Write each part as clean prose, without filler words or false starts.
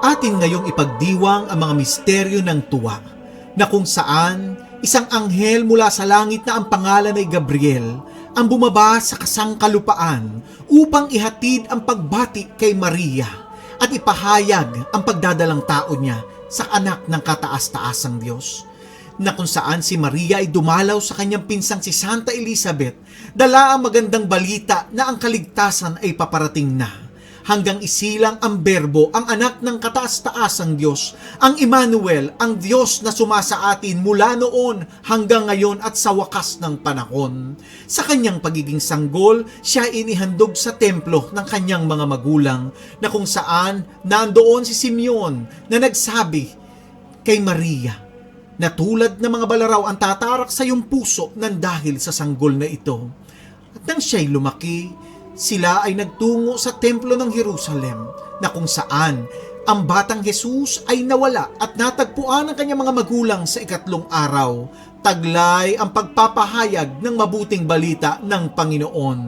Atin ngayong ipagdiwang ang mga misteryo ng tuwa, na kung saan isang anghel mula sa langit na ang pangalan ay Gabriel ang bumaba sa kasangkalupaan upang ihatid ang pagbati kay Maria at ipahayag ang pagdadalang tao niya sa anak ng kataas-taasang Diyos, na kung saan si Maria ay dumalaw sa kanyang pinsang si Santa Elizabeth, dala ang magandang balita na ang kaligtasan ay paparating na. Hanggang isilang ang Berbo, ang anak ng kataas-taasang Diyos, ang Emmanuel, ang Diyos na sumasa atin mula noon hanggang ngayon at sa wakas ng panahon. Sa kanyang pagiging sanggol, siya inihandog sa templo ng kanyang mga magulang, na kung saan nandoon si Simeon na nagsabi kay Maria, na tulad ng mga balaraw ang tatarak sa iyong puso nang dahil sa sanggol na ito. At nang siya'y lumaki, sila ay nagtungo sa templo ng Jerusalem, na kung saan ang batang Jesus ay nawala at natagpuan ng kanyang mga magulang sa ikatlong araw. Taglay ang pagpapahayag ng mabuting balita ng Panginoon.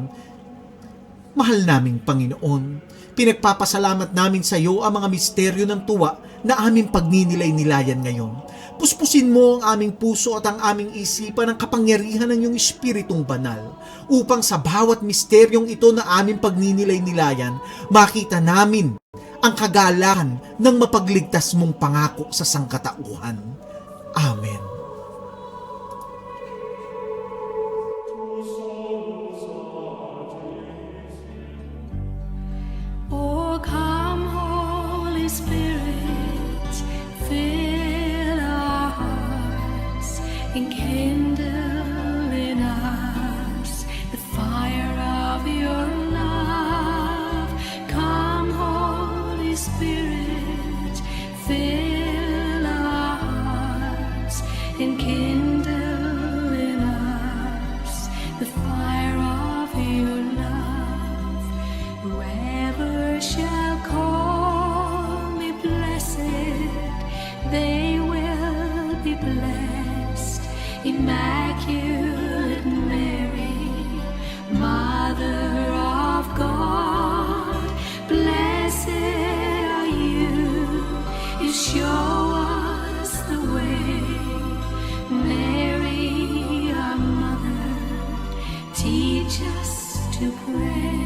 Mahal naming Panginoon, pinagpapasalamat namin sa iyo ang mga misteryo ng tuwa na aming pagninilay-nilayan ngayon. Puspusin mo ang aming puso at ang aming isipan ng kapangyarihan ng iyong Espiritong Banal, upang sa bawat misteryong ito na aming pagninilay-nilayan, makita namin ang kagalakan ng mapagligtas mong pangako sa sangkatauhan. Amen. Oh, come, Holy Spirit, fill our hearts, enkindle in us the fire of your love. Come, Holy Spirit, fill our hearts, enkindle in us the fire of your love. Whoever shall call me blessed, they will be blessed. Immaculate Mary, Mother of God, blessed are you. You show us the way. Mary, our Mother, teach us to pray.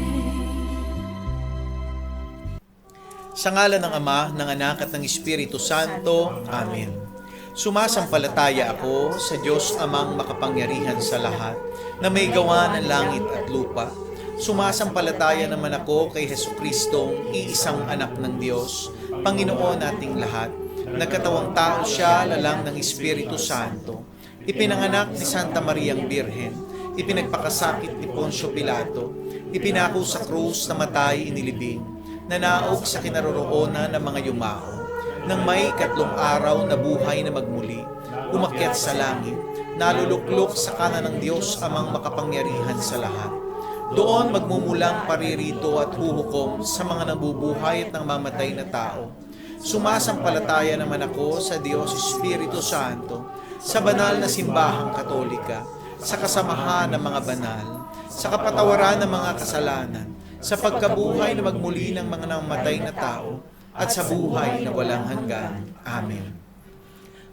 Sa ngalan ng Ama, ng Anak at ng Espiritu Santo. Amen. Sumasampalataya ako sa Diyos Amang makapangyarihan sa lahat, na may gawa ng langit at lupa. Sumasampalataya naman ako kay Jesucristong iisang anak ng Diyos, Panginoon nating lahat. Nagkatawang tao siya, lalang ng Espiritu Santo. Ipinanganak ni Santa Mariang Birhen. Ipinagpakasakit ni Poncio Pilato. Ipinako sa krus, namatay, inilibing. Nanaog sa kinaroroonan ng mga yumao. Nang may ikatlong araw na buhay na magmuli, umakyat sa langit, naluluklok sa kanan ng Diyos Amang makapangyarihan sa lahat. Doon magmumulang paririto at huhukom sa mga nabubuhay at nang mamatay na tao. Sumasampalataya naman ako sa Diyos Espiritu Santo, sa banal na simbahang katolika, sa kasamahan ng mga banal, sa kapatawaran ng mga kasalanan, sa pagkabuhay na magmuli ng mga namatay na tao, at sa buhay na walang hanggan. Amen.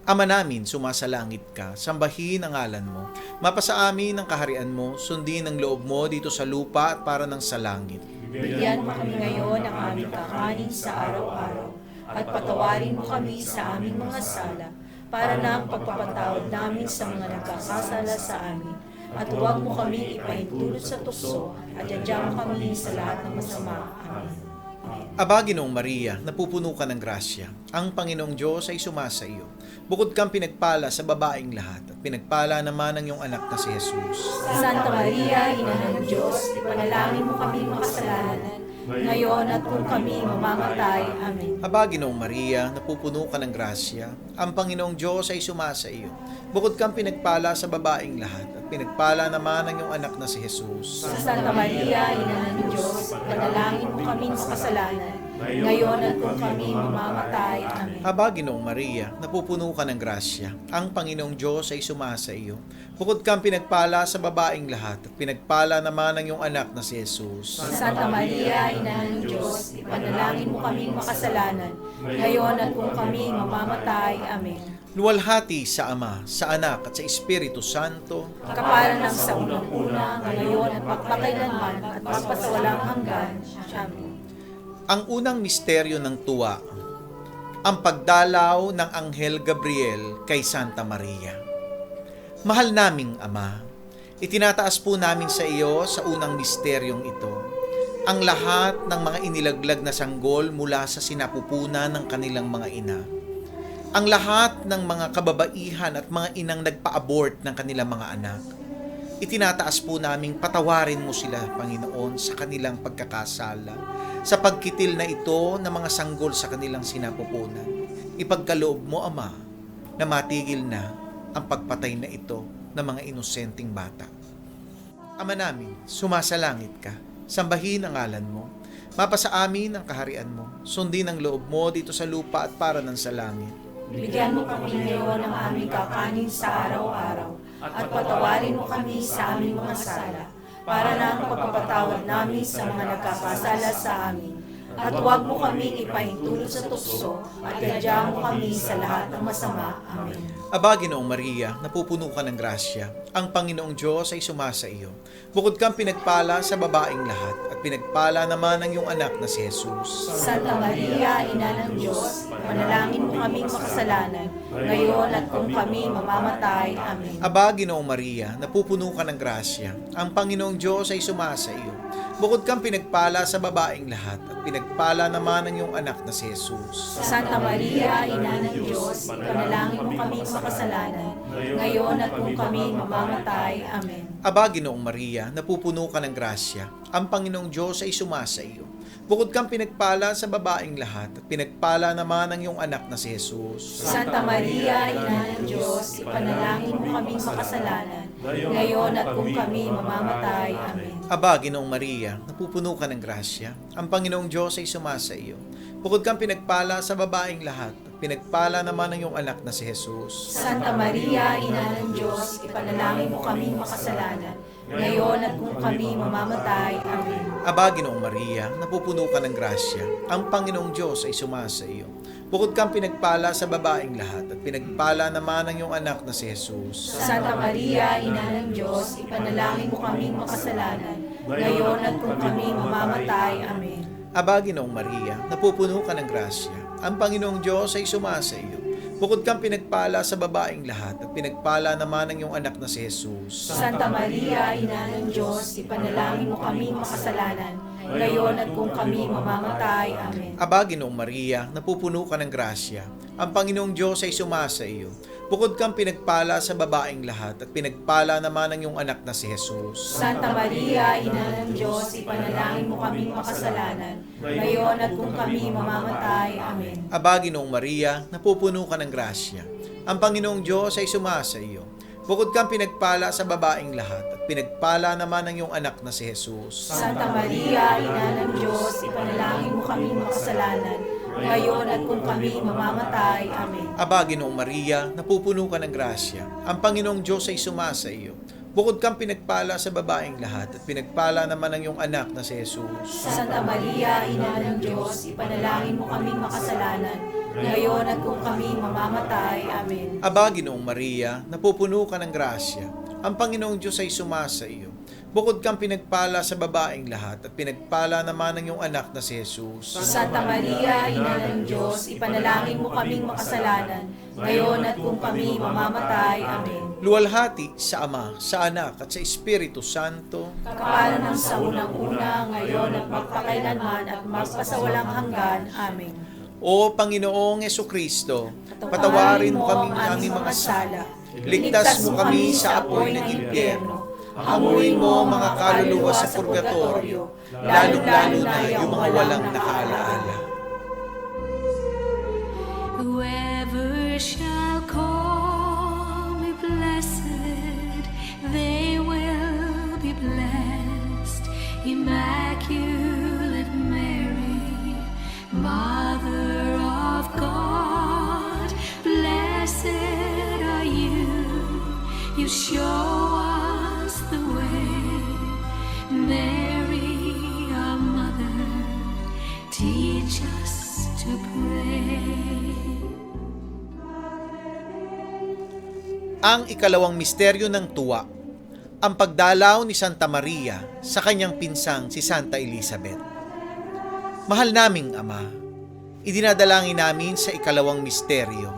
Ama namin, sumasalangit ka, sambahin ang ngalan mo. Mapasa amin ang kaharian mo, sundin ang loob mo dito sa lupa at para ng sa langit. Bigyan mo kami ngayon ng aming kakanin sa araw-araw, at patawarin mo kami sa aming mga sala, para na ang pagpapatawad namin sa mga nagkakasala sa amin. At huwag mo kami ipahintulot sa tukso, at yadyang mo kami sa lahat ng masama. Amen. Aba, Ginoong Maria, napupuno ka ng grasya. Ang Panginoong Diyos ay sumasa iyo. Bukod kang pinagpala sa babaeng lahat, at pinagpala naman ang iyong anak na si Jesus. Santa Maria, Ina ng Diyos, ipanalangin mo kami makasalanan, ngayon at kung kami mamamatay. Amen. Aba, Ginoong Maria, napupuno ka ng grasya, ang Panginoong Diyos ay sumasa iyo. Bukod kang pinagpala sa babaeng lahat, at pinagpala naman ang iyong anak na si Jesus. Santa Maria, Ina ng Diyos, ipanalangin mo kami makasalanan, ngayon at kung kami mamamatay. Amen. Aba, Ginoong Maria, napupuno ka ng grasya, ang Panginoong Diyos ay sumasa iyo. Bukod kang pinagpala sa babaeng lahat, at pinagpala naman ang iyong anak na si Jesus. Santa Maria, Ina ng Diyos, ipanalangin mo kami makasalanan, ngayon at kung kami mamamatay. Amen. Luwalhati sa Ama, sa Anak, at sa Espiritu Santo. Kaparan ng sa unang-una, ngayon at magpakailanman, at magpasawalang hanggan. Amen. Ang unang misteryo ng tuwa, ang pagdalaw ng Anghel Gabriel kay Santa Maria. Mahal naming Ama, itinataas po namin sa iyo sa unang misteryong ito ang lahat ng mga inilaglag na sanggol mula sa sinapupunan ng kanilang mga ina. Ang lahat ng mga kababaihan at mga inang nagpa-abort ng kanilang mga anak. Itinataas po naming patawarin mo sila, Panginoon, sa kanilang pagkakasala, sa pagkitil na ito ng mga sanggol sa kanilang sinapupunan. Ipagkaloob mo, Ama, na matigil na ang pagpatay na ito ng mga inosenteng bata. Ama namin, sumasalangit ka, sambahin ang ngalan mo, mapasa amin ang kaharian mo, sundin ang loob mo dito sa lupa at para ng sa langit. Bigyan mo kami ngayon ng aming kakanin sa araw-araw, at patawarin mo kami sa aming mga sala, para na ang pagpapatawad namin sa mga nagkakasala sa amin. At huwag mo kami ipahintulot sa tukso, at gadyahan mo kami sa lahat ng masama. Amen. Aba, Ginoong Maria, napupuno ka ng grasya, ang Panginoong Diyos ay sumasa iyo. Bukod kang pinagpala sa babaeng lahat, at pinagpala naman ang iyong anak na si Jesus. Santa Maria, Ina ng Diyos, manalangin mo kaming makasalanan, ngayon at kung kami mamamatay. Amen. Aba, Ginoong Maria, napupuno ka ng grasya, ang Panginoong Diyos ay sumasa iyo. Bukod kang pinagpala sa babaeng lahat, at pinagpala naman ang iyong anak na si Jesus. Santa Maria, Ina ng Diyos, panalangin mo kaming makasalanan, ngayon at kung kami mamamatay. Amen. Aba, Ginoong Maria, napupuno ka ng grasya, ang Panginoong Diyos ay sumasa iyo. Bukod kang pinagpala sa babaeng lahat, at pinagpala naman ang iyong anak na si Jesus. Santa Maria, Ina ng Diyos, ipanalangin mo kaming makasalanan, ngayon at kung kami mamamatay. Amen. Aba, Ginoong Maria, napupuno ka ng grasya, ang Panginoong Diyos ay sumasa iyo. Bukod kang pinagpala sa babaeng lahat, at pinagpala naman ang iyong anak na si Jesus. Santa Maria, Ina ng Diyos, ipanalangin mo kaming makasalanan, ngayon at kung kami mamamatay. Amen. Aba, Ginoong Maria, napupuno ka ng grasya, ang Panginoong Diyos ay sumasa iyo. Bukod kang pinagpala sa babaeng lahat, at pinagpala naman ang iyong anak na si Jesus. Santa Maria, Ina ng Diyos, ipanalangin mo kaming makasalanan, ngayon at kung kami mamamatay. Amen. Aba, Ginoong Maria, napupuno ka ng grasya, ang Panginoong Diyos ay sumasa iyo. Bukod kang pinagpala sa babaeng lahat, at pinagpala naman ang iyong anak na si Jesus. Santa Maria, Ina ng Diyos, ipanalangin mo kaming makasalanan, ngayon at kung kami mamamatay. Amen. Aba, Ginoong Maria, napupuno ka ng grasya, ang Panginoong Diyos ay sumasa iyo. Bukod kang pinagpala sa babaeng lahat, at pinagpala naman ang iyong anak na si Jesus. Santa Maria, Ina ng Diyos, ipanalangin mo kaming makasalanan, ngayon at kung kami mamamatay. Amen. Aba, Ginoong Maria, napupuno ka ng grasya, ang Panginoong Diyos ay sumasa iyo. Bukod kang pinagpala sa babaeng lahat, at pinagpala naman ang iyong anak na si Jesus. Santa Maria, Ina ng Diyos, ipanalangin mo kaming makasalanan, ngayon at kung kami mamamatay. Amen. Aba, Ginoong Maria, napupuno ka ng grasya, ang Panginoong Diyos ay sumasa iyo. Bukod kang pinagpala sa babaeng lahat, at pinagpala naman ang iyong anak na si Jesus. Santa Maria, Ina ng Diyos, ipanalangin mo kaming makasalanan, ngayon at kung kami mamamatay. Amen. Aba, Ginoong Maria, napupuno ka ng grasya, ang Panginoong Diyos ay sumasa iyo. Bukod kang pinagpala sa babaeng lahat, at pinagpala naman ang iyong anak na si Jesus. Santa Maria, Ina ng Diyos, ipanalangin mo kaming makasalanan, ngayon at kung kami mamamatay. Amen. Luwalhati sa Ama, sa Anak, at sa Espiritu Santo. Kapalan ng sa unang-una, ngayon at magpakailanman at magpasawalang hanggan. Amen. O Panginoong Hesukristo, patawarin mo kami ng aming mga sala. Ligtas mo kami sa apoy ng impyerno. Hamuin mo ang mga kaluluwa sa purgatorio, lalong-lalo na yung mga walang nakaalaala. Whoever shall call me blessed, they will be blessed. Immaculate Mary, Mother of God, blessed are you. You show us the way. Mary, our mother, teach us to pray. Ang ikalawang misteryo ng tuwa, ang pagdalaw ni Santa Maria sa kanyang pinsang si Santa Elizabeth. Mahal naming Ama, idinadalangin namin sa ikalawang misteryo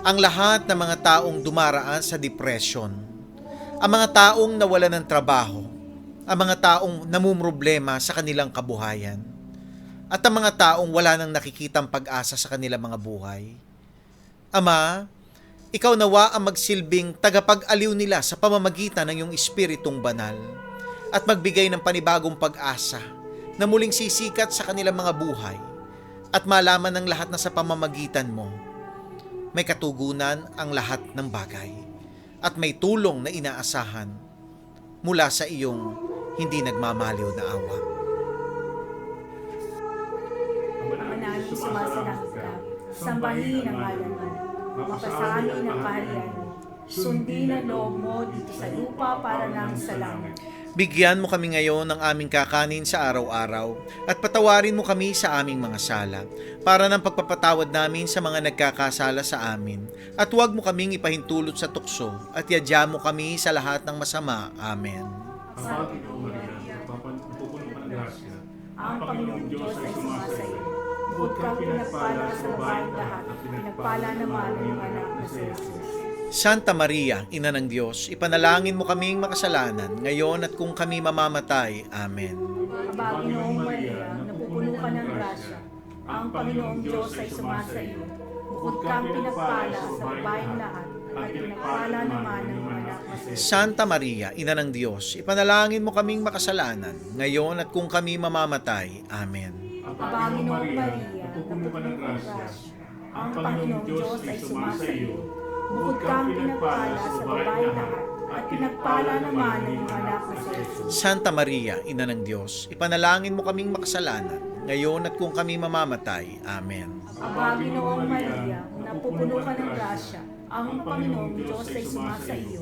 ang lahat ng mga taong dumaraan sa depression, ang mga taong nawalan ng trabaho, ang mga taong namumroblema sa kanilang kabuhayan, at ang mga taong wala nang nakikitang pag-asa sa kanilang mga buhay. Ama, ikaw nawa ang magsilbing tagapag-aliw nila sa pamamagitan ng iyong Espiritong Banal at magbigay ng panibagong pag-asa na muling sisikat sa kanilang mga buhay at malaman ng lahat na sa pamamagitan mo may katugunan ang lahat ng bagay at may tulong na inaasahan mula sa iyong hindi nagmamaliw na awa. Ama namin sumasalangit ka, sambahin ang ngalan mo, mapasanin ang kaharian mo, sundin ang loob mo dito sa lupa para nang sa langit. Bigyan mo kami ngayon ng aming kakanin sa araw-araw at patawarin mo kami sa aming mga sala para ng pagpapatawad namin sa mga nagkakasala sa amin at huwag mo kaming ipahintulot sa tukso at yadya mo kami sa lahat ng masama. Amen. Ang Panginoong Maria, napupuno ka ng grasya. Ang Panginoong Diyos ay sumasayo. Bukod kang pinagpala sa babaeng lahat, pinagpala naman ang iyong anak na si Jesus. Santa Maria, Ina ng Diyos, ipanalangin mo kaming makasalanan ngayon at kung kami mamamatay. Amen. Aba, Ginoong Maria, napupuno ka ng grasya. Ang Panginoong Diyos ay sumasayo. Bukod kang pinagpala sa babaeng lahat, at pinagpala naman ang iyong anak na si Jesus. Santa Maria, Ina ng Diyos, ipanalangin mo kaming makasalanan ngayon at kung kami mamamatay. Amen. Aba, Ginoong Maria, napupuno ka ng grasya. Ang Panginoong Diyos ay sumasayo. Bukod kang pinagpala sa babaeng lahat, at pinagpala naman ang iyong anak na si Jesus. Santa Maria, Ina ng Diyos, ipanalangin mo kaming makasalanan ngayon at kung kami mamamatay. Amen. Aba, Ginoong Maria, napupuno ka ng grasya. Ang Panginoong Diyos ay sumasayo.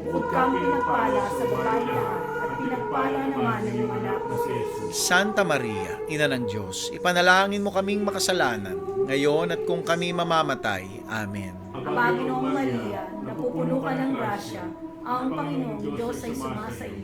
Bukod kang pinagpala sa babaeng lahat, at pinagpala naman ang iyong anak na si Jesus. Santa Maria, Ina ng Diyos, ipanalangin mo kaming makasalanan ngayon at kung kami mamamatay. Amen. Aba, Ginoong Maria, napupuno ka ng grasya. Ang Panginoong Diyos ay sumasayo.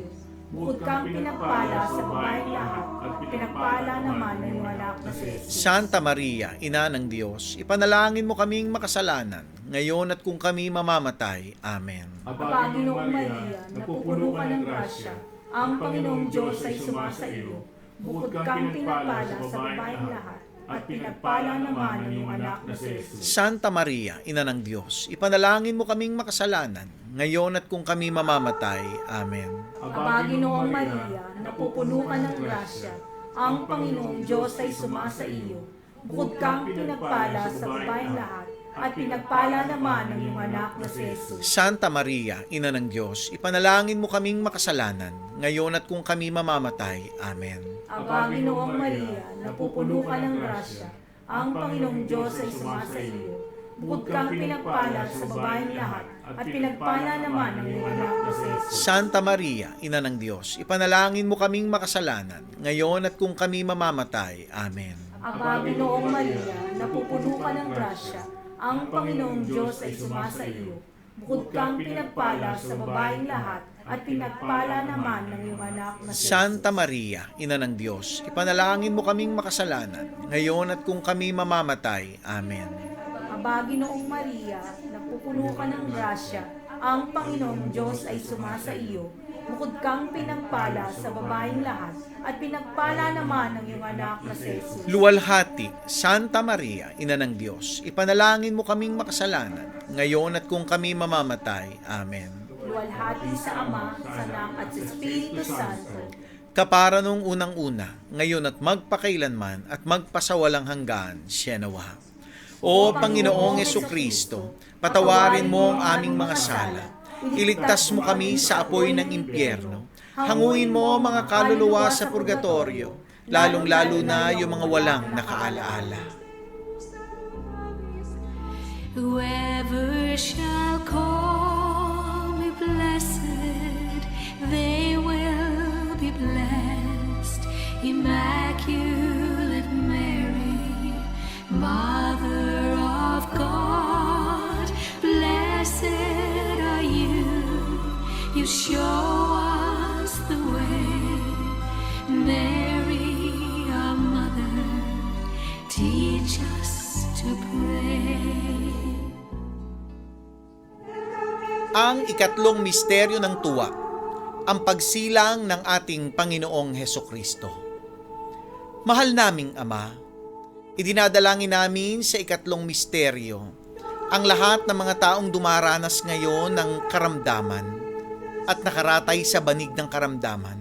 Bukod kang pinagpala sa babaeng lahat, at pinagpala naman ang iyong anak na si Jesus. Santa Maria, Ina ng Diyos, ipanalangin mo kaming makasalanan ngayon at kung kami mamamatay. Amen. Aba, Ginoong Maria, napupuno ka ng grasya. Ang Panginoong Diyos ay sumasayo. Bukod kang pinagpala sa babaeng lahat, at pinagpala naman ang iyong anak na si Jesus. Santa Maria, Ina ng Diyos, ipanalangin mo kaming makasalanan ngayon at kung kami mamamatay. Amen. Aba, Ginoong Maria, napupuno ka ng grasya. Ang Panginoong Diyos ay sumasaiyo. Bukod kang pinagpala sa babaeng lahat, at pinagpala naman ang iyong anak na si Jesus. Santa Maria, Ina ng Diyos, ipanalangin mo kaming makasalanan ngayon at kung kami mamamatay. Amen. Aba, Ginoong Maria, napupuno ka ng grasya. Ang Panginoong Diyos ay sumasaiyo. Bukod kang pinagpala sa babaeng lahat, at pinagpala naman ang iyong anak na si Jesus. Santa Maria, Ina ng Diyos, ipanalangin mo kaming makasalanan ngayon at kung kami mamamatay. Amen. Aba, Ginoong Maria, napupuno ka ng grasya. Ang Panginoong Diyos ay sumasaiyo. Bukod kang pinagpala sa babaeng lahat, at pinagpala naman ng iyong anak na si Jesus. Santa Maria, Ina ng Diyos, ipanalangin mo kaming makasalanan ngayon at kung kami mamamatay. Amen. Aba, Ginoong Maria, napupuno ka ng grasya. Ang Panginoong Diyos ay sumasaiyo. Bukod kang pinagpala sa babaeng lahat, at pinagpala naman ng iyong anak na si Jesus. Luwalhati, Santa Maria, Ina ng Diyos, ipanalangin mo kaming makasalanan, ngayon at kung kami mamamatay. Amen. Luwalhati sa Ama, sa Anak, at sa Espiritu Santo. Kapara nung unang-una, ngayon at magpakailanman at magpasawalang hanggan, siya nawa. O Panginoong Jesucristo, patawarin mo ang aming mga sala. Iligtas mo kami sa apoy ng impyerno. Hanguin mo ang mga kaluluwa sa purgatorio, lalong-lalo na yung mga walang nakaalaala. Whoever shall call me blessed, they will be blessed. Immaculate Mary, Mother of God, blessed are you. You show us the way. Mary, our mother, teach us to pray. Ang ikatlong misteryo ng tuwa, ang pagsilang ng ating Panginoong Hesukristo. Mahal naming Ama, idinadalangin namin sa ikatlong misteryo ang lahat ng mga taong dumaranas ngayon ng karamdaman at nakaratay sa banig ng karamdaman.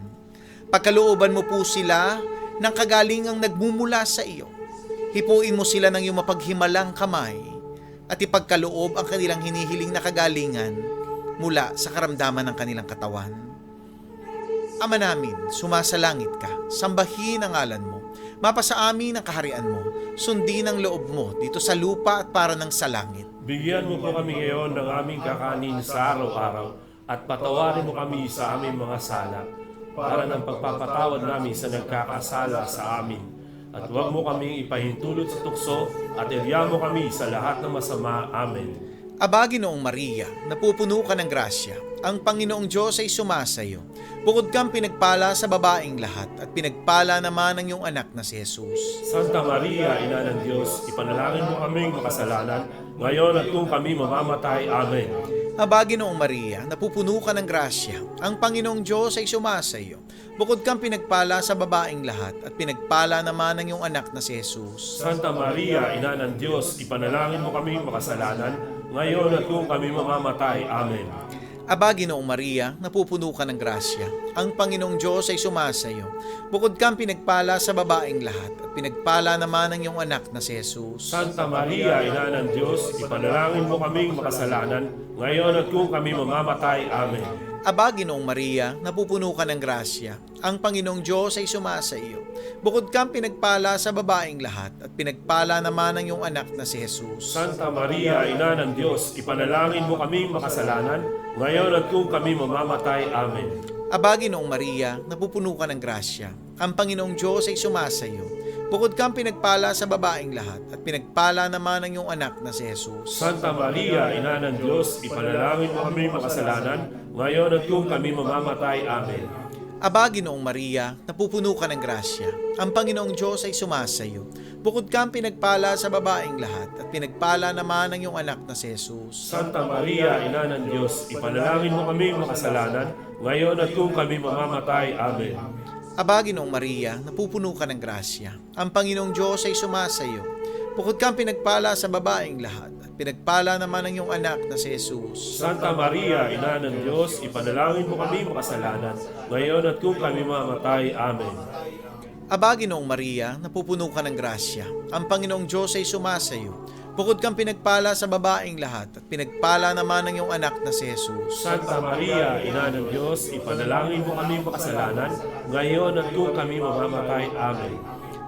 Pagkalooban mo po sila ng kagalingang nagmumula sa iyo. Hipuin mo sila ng iyong mapaghimalang kamay at ipagkaloob ang kanilang hinihiling na kagalingan mula sa karamdaman ng kanilang katawan. Ama namin, sumasalangit ka, sambahin ang ngalan mo, mapasa amin ang kaharian mo, sundin ang loob mo dito sa lupa at para ng sa langit. Bigyan mo po kami ngayon ng aming kakanin sa araw-araw at patawarin mo kami sa aming mga sala para ng pagpapatawad namin sa nagkakasala sa amin. At huwag mo kaming ipahintulot sa tukso at irya mo kami sa lahat ng masama. Amen. Aba, Ginoong Maria, napupuno ka ng grasya, ang Panginoong Diyos ay sumasayo. Bukod kang pinagpala sa babaeng lahat at pinagpala naman ang iyong anak na si Jesus. Santa Maria, Ina ng Diyos, ipanalangin mo kaming makasalanan, ngayon at kung kami mamamatay. Amen. Aba, Ginoong Maria, napupuno ka ng grasya, ang Panginoong Diyos ay sumasayo. Bukod kang pinagpala sa babaeng lahat at pinagpala naman ang iyong anak na si Jesus. Santa Maria, Ina ng Diyos, ipanalangin mo kaming makasalanan, ngayon at kung kami mamamatay. Amen. Aba, Ginoong Maria, napupuno ka ng grasya, ang Panginoong Diyos ay sumasayo. Bukod kang pinagpala sa babaeng lahat at pinagpala naman ang iyong anak na si Jesus. Santa Maria, Ina ng Diyos, ipanalangin mo kaming makasalanan, ngayon at kung kami mamamatay. Amen. Aba, Ginoong Maria, napupuno ka ng grasya, ang Panginoong Diyos ay sumasayo. Bukod kang pinagpala sa babaeng lahat at pinagpala naman ang iyong anak na si Jesus. Santa Maria, Ina ng Diyos, ipanalangin mo kaming makasalanan, ngayon at kung kami mamamatay. Amen. Aba, Ginoong Maria, napupuno ka ng grasya, ang Panginoong Diyos ay sumasayo. Bukod kang pinagpala sa babaeng lahat at pinagpala naman ang iyong anak na si Jesus. Santa Maria, Ina ng Diyos, ipanalangin mo kaming makasalanan, ngayon at kung kami mamamatay. Amen. Aba, Ginoong Maria, napupuno ka ng grasya, ang Panginoong Diyos ay sumasayo. Bukod kang pinagpala sa babaeng lahat at pinagpala naman ang iyong anak na si Jesus. Santa Maria, Ina ng Diyos, ipanalangin mo kaming makasalanan, ngayon at kung kami mamamatay. Amen. Aba, Ginoong Maria, napupuno ka ng grasya, ang Panginoong Diyos ay sumasayo. Bukod kang pinagpala sa babaeng lahat at pinagpala naman ang iyong anak na si Jesus. Santa Maria, Ina ng Diyos, ipanalangin mo kami makasalanan, ngayon at kung kami mamamatay. Amen. Aba, Ginoong Maria, napupuno ka ng grasya, ang Panginoong Diyos ay sumasayo. Bukod kang pinagpala sa babaeng lahat at pinagpala naman ang iyong anak na si Jesus. Santa Maria, Ina ng Diyos, ipanalangin mo kami makasalanan, ngayon at kung kami mamamatay. Amen.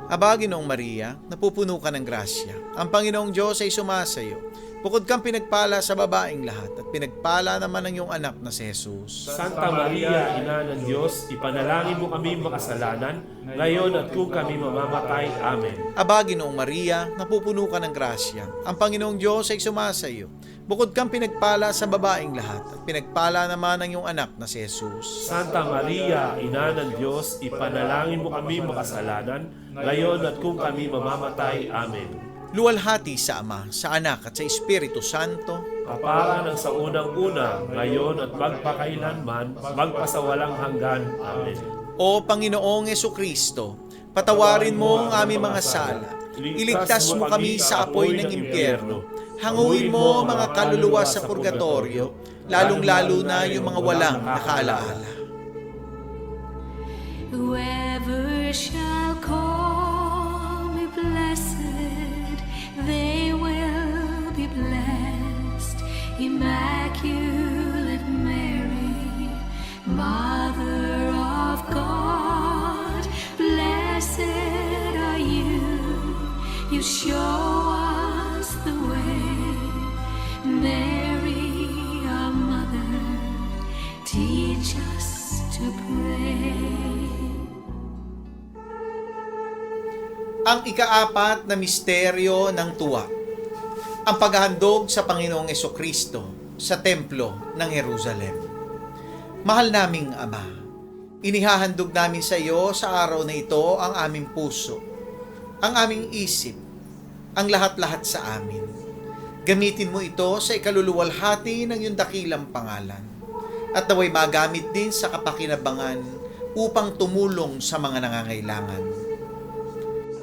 Aba, Ginoong Maria, napupuno ka ng grasya, ang Panginoong Diyos ay sumasayo. Bukod kang pinagpala sa babaeng lahat at pinagpala naman ang iyong anak na si Jesus. Santa Maria, Ina ng Diyos, ipanalangin mo kami makasalanan, ngayon at kung kami mamamatay. Amen. Aba, Ginoong Maria, napupuno ka ng grasya, ang Panginoong Diyos ay sumasayo. Bukod kang pinagpala sa babaeng lahat at pinagpala naman ang iyong anak na si Jesus. Santa Maria, Ina ng Diyos, ipanalangin mo kami makasalanan, ngayon at kung kami mamamatay. Amen. Luwalhati sa Ama, sa Anak at sa Espiritu Santo. kapara ng sa unang-una, ngayon at magpakailanman, magpasawalang hanggan. Amen. O Panginoong Jesucristo, patawarin mo ang aming mga sala. Iligtas mo kami sa apoy ng impyerno. Hanguin mo ang mga kaluluwa sa purgatorio, lalong-lalo na yung mga walang nakaalaala. Whoever shall call me blessed, they will be blessed. Immaculate Mary, Mother of God, blessed are you. You show us the way. Mary, our mother, teach us to pray. Ang ikaapat na misteryo ng tuwa, ang paghahandog sa Panginoong Jesucristo sa Templo ng Jerusalem. Mahal naming Ama, inihahandog namin sa iyo sa araw na ito ang aming puso, ang aming isip, ang lahat-lahat sa amin. Gamitin mo ito sa ikaluluwalhati ng iyong dakilang pangalan at naway magamit din sa kapakinabangan upang tumulong sa mga nangangailangan.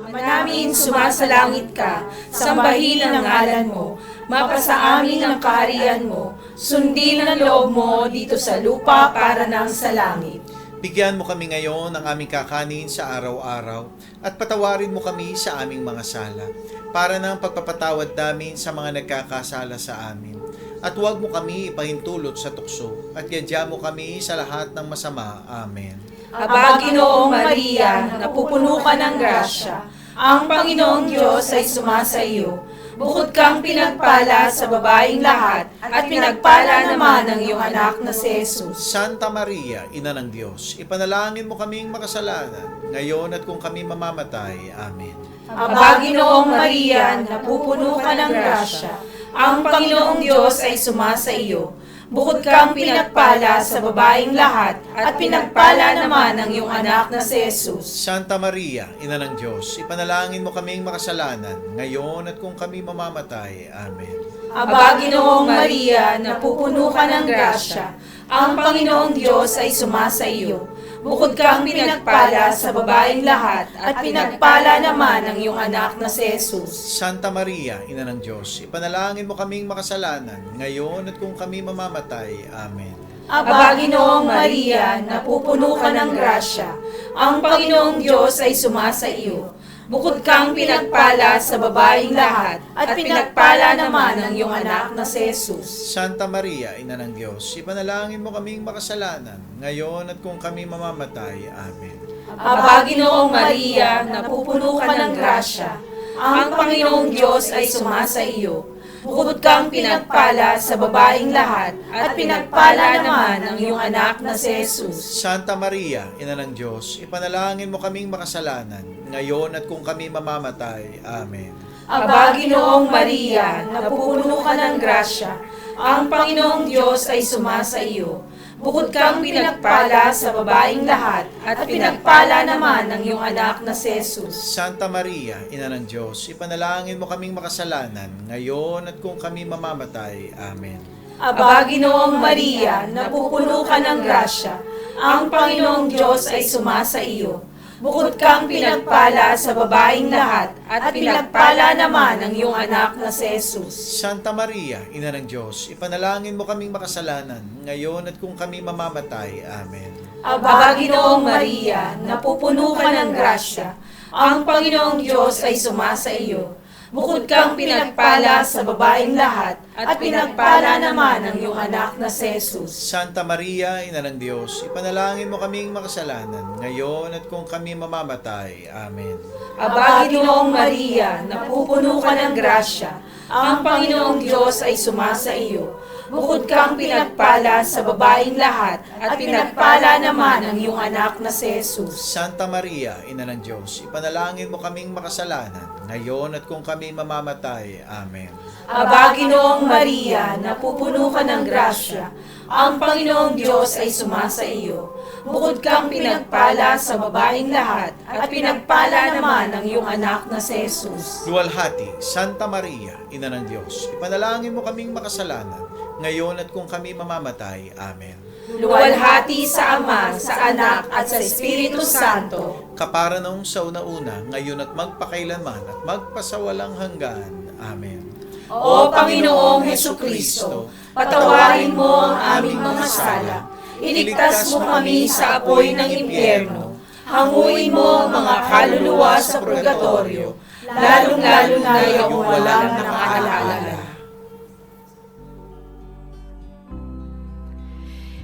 Ama namin, sumasalangit ka, sambahin ang ngalan mo, mapasa amin ang kaharian mo, sundin ang loob mo dito sa lupa para nang sa langit. Bigyan mo kami ngayon ng aming kakanin sa araw-araw at patawarin mo kami sa aming mga sala para ng pagpapatawad namin sa mga nagkakasala sa amin. At huwag mo kami ipahintulot sa tukso at yadya mo kami sa lahat ng masama. Amen. Aba, Ginoong Maria, napupuno ka ng grasya, ang Panginoong Diyos ay sumasa iyo. Bukod kang pinagpala sa babaeng lahat, at pinagpala naman ang iyong anak na si Jesus. Santa Maria, Ina ng Diyos, ipanalangin mo kaming makasalanan, ngayon at kung kami mamamatay. Amen. Aba, Ginoong Maria, napupuno ka ng grasya, ang Panginoong Diyos ay sumasa iyo. Bukod kang pinagpala sa babaeng lahat, at pinagpala naman ang iyong anak na si Jesus. Santa Maria, Ina ng Diyos, ipanalangin mo kaming makasalanan, ngayon at kung kami mamamatay. Amen. Aba, Ginoong Maria, napupuno ka ng grasya, ang Panginoong Diyos ay sumasa iyo. Bukod kang pinagpala sa babaeng lahat, at pinagpala naman ang iyong anak na si Jesus. Santa Maria, Ina ng Diyos, ipanalangin mo kaming makasalanan, ngayon at kung kami mamamatay. Amen. Aba, Ginoong Maria, napupuno ka ng grasya, ang Panginoong Diyos ay sumasa iyo. Bukod kang pinagpala sa babaeng lahat, at pinagpala naman ang iyong anak na si Jesus. Santa Maria, Ina ng Diyos, ipanalangin mo kaming makasalanan, ngayon at kung kami mamamatay. Amen. Aba, Ginoong Maria, napupuno ka ng grasya, ang Panginoong Diyos ay sumasa iyo. Bukod kang pinagpala sa babaeng lahat, at pinagpala naman ang iyong anak na si Jesus. Santa Maria, Ina ng Diyos, ipanalangin mo kaming makasalanan, ngayon at kung kami mamamatay. Amen. Aba, Ginoong Maria, napupuno ka ng grasya, ang Panginoong Diyos ay sumasa iyo. Bukod kang pinagpala sa babaeng lahat, at pinagpala naman ang iyong anak na si Jesus. Santa Maria, Ina ng Diyos, ipanalangin mo kaming makasalanan, ngayon at kung kami mamamatay. Amen. Aba, Ginoong Maria, napupuno ka ng grasya, ang Panginoong Diyos ay sumasa iyo. Bukod kang pinagpala sa babaeng lahat, at pinagpala naman ang iyong anak na si Jesus. Santa Maria, Ina ng Diyos, ipanalangin mo kaming makasalanan, ngayon at kung kami mamamatay. Amen. Aba, Ginoong Maria, napupuno ka ng grasya, ang Panginoong Diyos ay sumasa iyo. Bukod kang pinagpala sa babaeng lahat, at pinagpala naman ang iyong anak na si Jesus. Santa Maria, Ina ng Diyos, ipanalangin mo kaming makasalanan, ngayon at kung kami mamamatay. Amen. Aba, Ginoong Maria, napupuno ka ng grasya, ang Panginoong Diyos ay sumasa iyo. Bukod kang pinagpala sa babaeng lahat, at pinagpala naman ang iyong anak na si Jesus. Santa Maria, Ina ng Diyos, ipanalangin mo kaming makasalanan, ngayon at kung kami mamamatay. Amen. Aba, Ginoong Maria, napupuno ka ng grasya, Ang Panginoong Diyos ay sumasa iyo. Bukod kang pinagpala sa babaeng lahat, at pinagpala naman ang iyong anak na si Jesus. Luwalhati, Santa Maria, Ina ng Diyos, ipanalangin mo kaming makasalanan, ngayon at kung kami mamamatay. Amen. Luwalhati sa Ama, sa Anak, at sa Espiritu Santo. Kapara noong sa una-una, ngayon at magpakailanman at magpasawalang hanggan. Amen. O Panginoong Hesukristo, patawarin mo ang aming mga sala. Iligtas mo kami sa apoy ng impyerno. Hanguin mo ang mga kaluluwa sa purgatorio, lalong-lalo na yung walang nakaalala.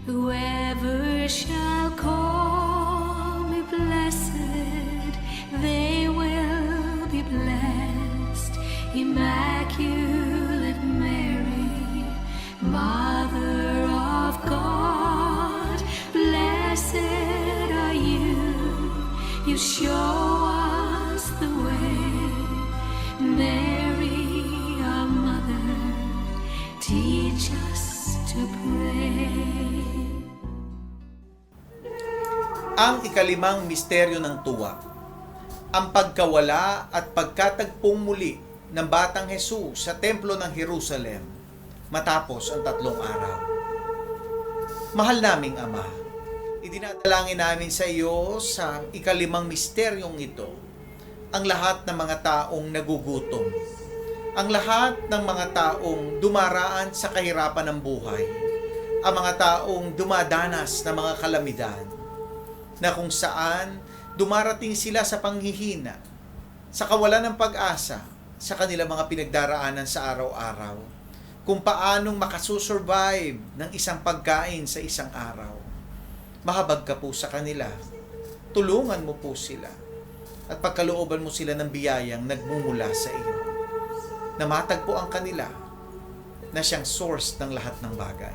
Whoever shall call me blessed, they will be blessed. Immaculate Mary, Mother of God, blessed are you. You show us the way. Mary, our mother, teach us to pray. Ang ikalimang misteryo ng tuwa, ang pagkawala at pagkatagpong muli ng Batang Jesus sa Templo ng Jerusalem matapos ang 3 araw. Mahal naming Ama, idinadalangin namin sa iyo sa ikalimang misteryong ito ang lahat ng mga taong nagugutom, ang lahat ng mga taong dumaraan sa kahirapan ng buhay, ang mga taong dumadanas ng mga kalamidad, na kung saan dumarating sila sa panghihina, sa kawalan ng pag-asa, sa kanilang mga pinagdaraanan sa araw-araw, kung paanong makasusurvive ng isang pagkain sa isang araw. Mahabag ka po sa kanila, tulungan mo po sila, at pagkalooban mo sila ng biyayang nagmumula sa iyo, na matagpuan kanila na siyang source ng lahat ng bagay.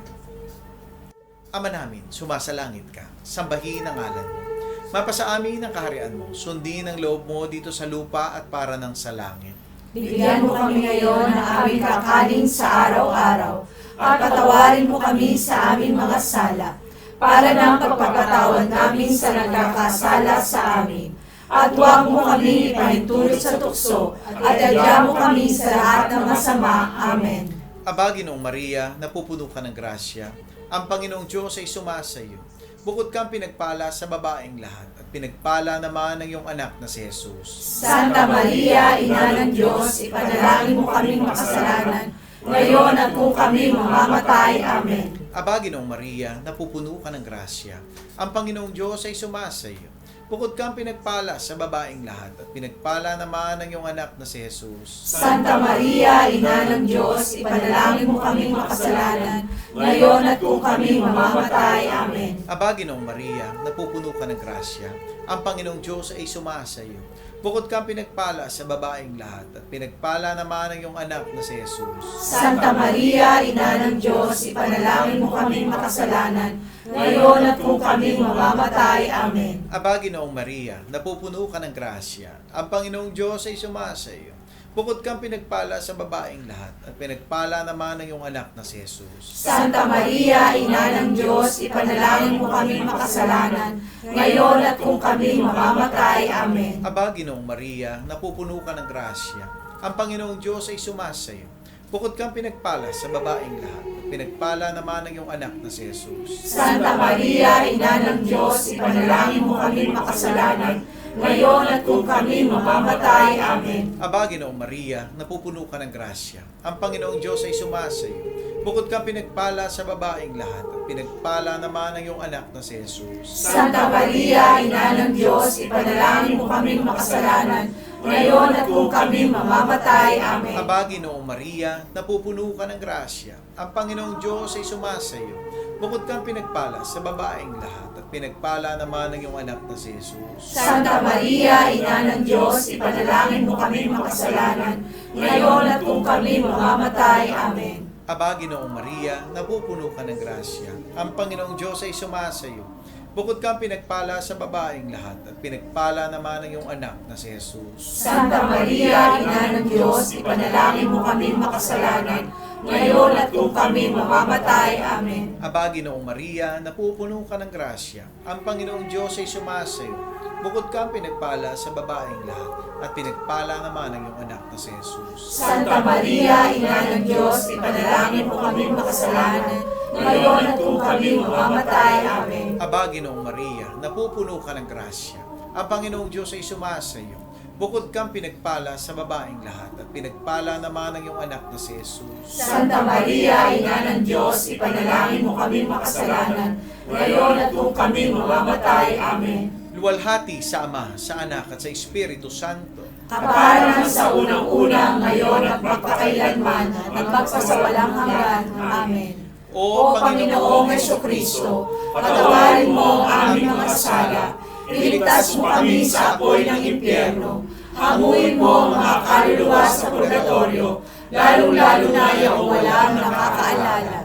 Ama namin, sumasalangit ka, sambahin ang ngalan mo. Mapasa amin ang kaharian mo, sundin ang loob mo dito sa lupa at para ng sa langit. Bigyan mo kami ngayon ng aming kakanin sa araw-araw, at patawarin mo kami sa aming mga sala, para ng pagpapatawad namin sa nagkakasala sa amin. At huwag mo kami ipahintulot sa tukso, at adya mo kami sa lahat ng masama. Amen. Aba, Ginoong Maria, napupuno ka ng grasya, ang Panginoong Diyos ay sumasa iyo. Bukod kang pinagpala sa babaeng lahat, at pinagpala naman ng iyong anak na si Jesus. Santa Maria, Ina ng Diyos, ipanalangin mo kaming makasalanan, ngayon at kung kami mamamatay. Amen. Aba, Ginoong Maria, napupuno ka ng grasya, ang Panginoong Diyos ay sumasa iyo. Bukod kang pinagpala sa babaeng lahat, at pinagpala naman ng iyong anak na si Jesus. Santa Maria, Ina ng Diyos, ipanalangin mo kaming makasalanan, ngayon at kung kami mamamatay. Amen. Aba, Ginoong Maria, napupuno ka ng grasya, ang Panginoong Diyos ay sumasa iyo. Bukod kang pinagpala sa babaeng lahat, at pinagpala naman ng iyong anak na si Jesus. Santa Maria, Ina ng Diyos, ipanalangin mo kaming makasalanan, ngayon at kung kami mamamatay. Amen. Aba, Ginoong Maria, napupuno ka ng grasya, ang Panginoong Diyos ay sumasa iyo. Bukod kang pinagpala sa babaeng lahat, at pinagpala naman ng iyong anak na si Jesus. Santa Maria, Ina ng Diyos, ipanalangin mo kaming makasalanan, ngayon at kung kami mamamatay. Amen. Aba, Ginoong Maria, napupuno ka ng grasya, ang Panginoong Diyos ay sumasa iyo. Bukod kang pinagpala sa babaeng lahat, at pinagpala naman ng iyong anak na si Jesus. Santa Maria, Ina ng Diyos, ipanalangin mo kaming makasalanan, ngayon at kung kami mamamatay. Amen. Aba, Ginoong Maria, napupuno ka ng grasya, ang Panginoong Diyos ay sumasa iyo. Bukod kang pinagpala sa babaeng lahat, at pinagpala naman ng iyong anak na si Jesus. Santa Maria, Ina ng Diyos, ipanalangin mo kaming makasalanan, ngayon at kung kami mamamatay. Amen. Aba, Ginoong Maria, napupuno ka ng grasya, ang Panginoong Diyos ay sumasa iyo. Bukod kang pinagpala sa babaeng lahat, at pinagpala naman ng iyong anak na si Jesus. Santa Maria, Ina ng Diyos, ipanalangin mo kaming makasalanan, ngayon at kung kami mamamatay. Amen. Aba, Ginoong Maria, napupuno ka ng grasya, ang Panginoong Diyos ay sumasa iyo. Bukod kang pinagpala sa babaeng lahat, at pinagpala naman ng iyong anak na si Jesus. Santa Maria, Ina ng Diyos, ipanalangin mo kaming makasalanan, ngayon at kung kami mamamatay. Amen. Aba, Ginoong Maria, napupuno ka ng grasya. Ang Panginoong Diyos ay sumasayo. Bukod kang pinagpala sa babaeng lahat, at pinagpala naman ang iyong anak na si Jesus. Santa Maria, Ina ng Diyos, ipanalangin mo kami makasalanan, ngayon at kung kami mamamatay. Amen. Aba, Ginoong Maria, napupuno ka ng grasya. Ang Panginoong Diyos ay sumasayo. Bukod kang pinagpala sa babaeng lahat, at pinagpala naman ang iyong anak na si Jesus. Santa Maria, Ina ng Diyos, ipanalangin mo kami makasalanan, ngayon at kung kami mamamatay. Amen. Luwalhati sa Ama, sa Anak, at sa Espiritu Santo. Kaparan sa unang-una, ngayon at magpakailanman, at magpasawalang hanggan. Amen. O Panginoong Jesucristo, patawarin mo ang aming mga sala, iligtas mo kami sa apoy ng impyerno, hamuin mo ang mga kaluluwa sa purgatorio, lalong-lalo na yung walang nakakaalala.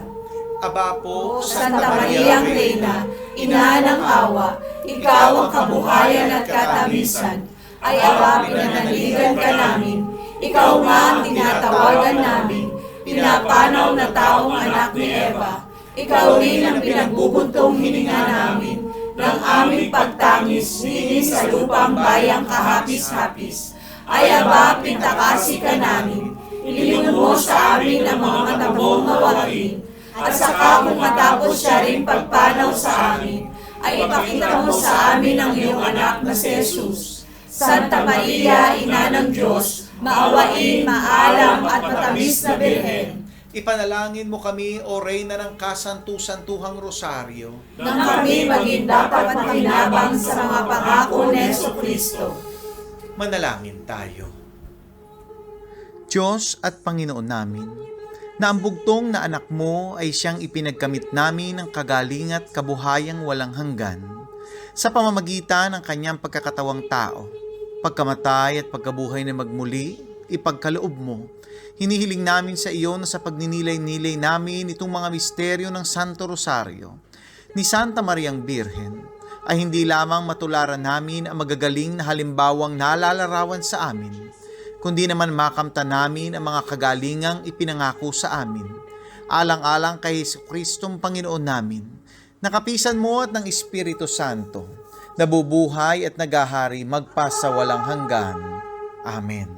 Aba po, Santa Mariang Reina, Ina ng awa, ikaw ang kabuhayan at katabisan, ay aba, pinanaligan ka namin, ikaw nga ang tinatawagan namin, pinapanaw na taong anak ni Eva, ikaw rin ang pinagbubuntong hininga namin, ng aming pagtangis, ninis sa lupang bayang kahapis-hapis, ay aba, pintakasi ka namin, ilingon mo sa amin ang mga matabong mawain, at saka kung matapos siya rin pagpanaw sa amin, ay ipakita mo sa amin ang iyong anak na si Jesus. Santa Maria, Ina ng Diyos, maawain, maalam at matamis na Birhen, ipanalangin mo kami, O Reyna ng Kasantu-Santuhang Rosaryo, nang kami maging dapat makinabang sa mga pangako ni Jesucristo. manalangin tayo. Diyos at Panginoon namin, na ang bugtong na anak mo ay siyang ipinagkamit namin ng kagaling at kabuhayang walang hanggan sa pamamagitan ng kanyang pagkakatawang tao, pagkamatay at pagkabuhay na magmuli, ipagkaloob mo. Hinihiling namin sa iyo na sa pagninilay-nilay namin itong mga misteryo ng Santo Rosario ni Santa Mariang Birhen ay hindi lamang matularan namin ang magagaling na halimbawang nalalarawan sa amin, kundi naman makamta namin ang mga kagalingang ipinangako sa amin, alang-alang kay Jesucristong Panginoon namin, nakapisan mo at ng Espiritu Santo, nabubuhay at nagahari magpasawalang hanggan. Amen.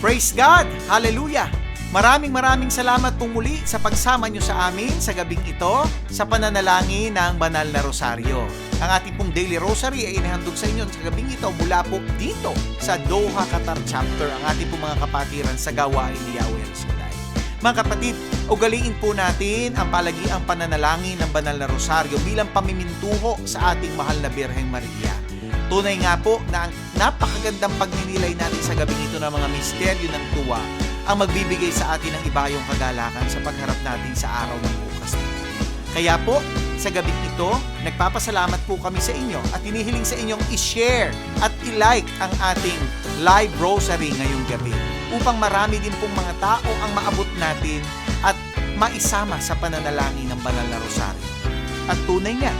Praise God! Hallelujah! Maraming salamat po muli sa pagsama nyo sa amin sa gabing ito sa pananalangin ng Banal na Rosaryo. Ang ating pong Daily Rosary ay inihandog sa inyo sa gabing ito mula po dito sa Doha, Qatar Chapter, ang ating pong mga kapatiran sa gawain ni Yahweh El Shaddai. Mga kapatid, ugaliin po natin ang palagiang pananalangin ng Banal na Rosaryo bilang pamimintuho sa ating mahal na Birheng Maria. Tunay nga po na ang napakagandang pagninilay natin sa gabing ito ng mga misteryo ng tuwa ang magbibigay sa atin ng ibayong kagalakan sa pagharap natin sa araw ng bukas. Kaya po, sa gabing ito, nagpapasalamat po kami sa inyo at hinihiling sa inyong i-share at i-like ang ating live rosary ngayong gabi upang marami din pong mga tao ang maabot natin at maisama sa pananalangin ng Banal na Rosaryo. At tunay nga,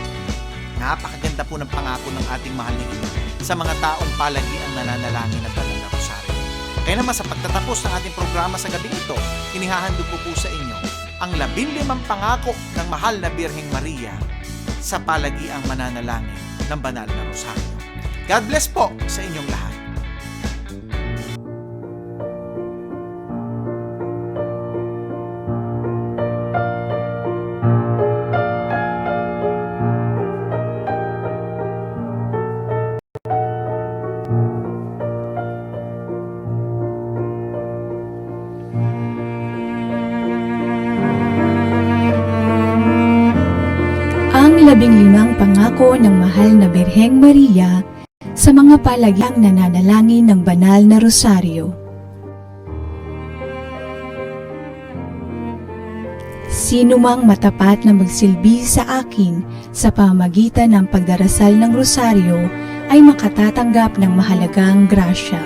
napakaganda po ng pangako ng ating mahal na Ina sa mga taong palagi ang nananalangin ng Banal na Rosaryo. Kaya naman sa pagtatapos ng ating programa sa gabi ito, inihahandog ko po sa inyo ang 15 pangako ng mahal na Birheng Maria sa palagiang mananalangin ng Banal na Rosaryo. God bless po sa inyong lahat. Ang 15 pangako ng mahal na Birheng Maria sa mga palagiang nananalangin ng Banal na Rosaryo. Sino mang matapat na magsilbi sa akin sa pamamagitan ng pagdarasal ng Rosaryo ay makatatanggap ng mahalagang grasya.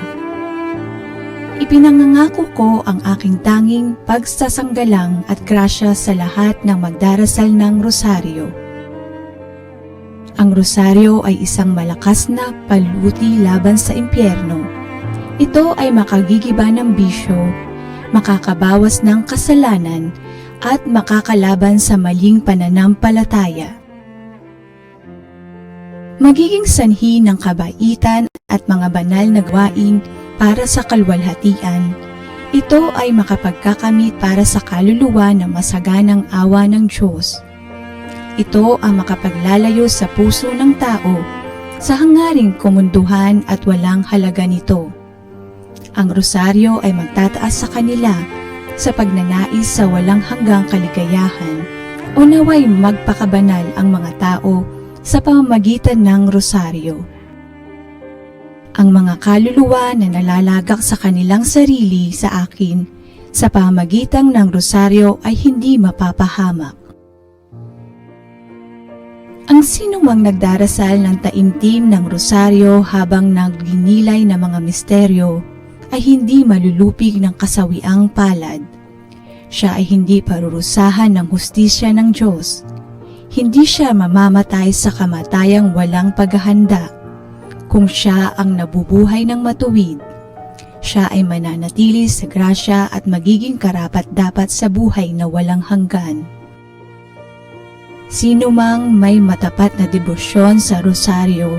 Ipinangangako ko ang aking tanging pagsasanggalang at grasya sa lahat ng magdarasal ng Rosaryo. Ang Rosaryo ay isang malakas na paluti laban sa impyerno. Ito ay makagigiba ng bisyo, makakabawas ng kasalanan, at makakalaban sa maling pananampalataya. Magiging sanhi ng kabaitan at mga banal na gawain para sa kalwalhatian. Ito ay makapagkakamit para sa kaluluwa ng masaganang awa ng Diyos. Ito ang makapaglalayo sa puso ng tao sa hangaring kumunduhan at walang halaga nito. Ang rosaryo ay magtataas sa kanila sa pagnanais sa walang hanggang kaligayahan o naway magpakabanal ang mga tao sa pamamagitan ng rosaryo. Ang mga kaluluwa na nalalagak sa kanilang sarili sa akin sa pamamagitan ng rosaryo ay hindi mapapahamak. Ang sinumang nagdarasal ng taimtim ng rosaryo habang nagninilay ng mga misteryo ay hindi malulupig ng kasawiang palad. Siya ay hindi parurusahan ng hustisya ng Diyos. Hindi siya mamamatay sa kamatayang walang paghahanda. Kung siya ang nabubuhay ng matuwid, siya ay mananatili sa grasya at magiging karapat-dapat sa buhay na walang hanggan. Sino mang may matapat na debosyon sa rosaryo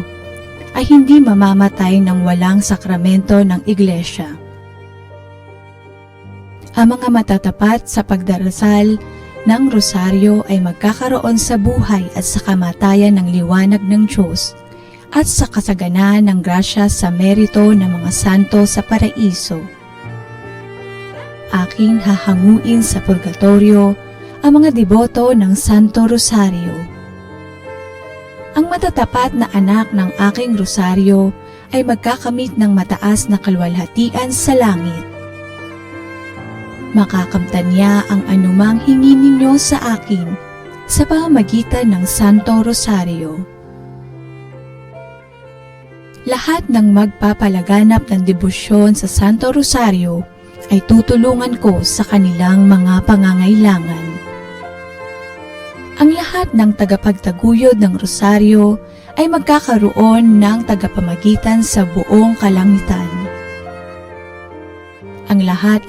ay hindi mamamatay ng walang sakramento ng iglesia. Ang mga matatapat sa pagdarasal ng rosaryo ay magkakaroon sa buhay at sa kamatayan ng liwanag ng Diyos at sa kasaganaan ng grasya sa merito ng mga santo sa paraiso. Aking hahanguin sa purgatorio ang mga deboto ng Santo Rosario. Ang matatapat na anak ng aking rosaryo ay magkakamit ng mataas na kalwalhatian sa langit. Makakamtan niya ang anumang hingi ninyo sa akin sa pamamagitan ng Santo Rosario. Lahat ng magpapalaganap ng debosyon sa Santo Rosario ay tutulungan ko sa kanilang mga pangangailangan. Ang lahat ng tagapagtaguyod ng rosaryo ay magkakaroon ng tagapamagitan sa buong kalangitan. Ang lahat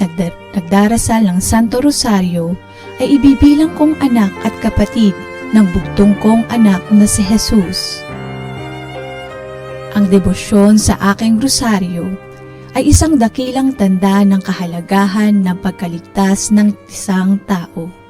nagdarasal ng Santo Rosario ay ibibilang kong anak at kapatid ng bugtong kong anak na si Jesus. Ang debosyon sa aking rosaryo ay isang dakilang tanda ng kahalagahan ng pagkaligtas ng isang tao.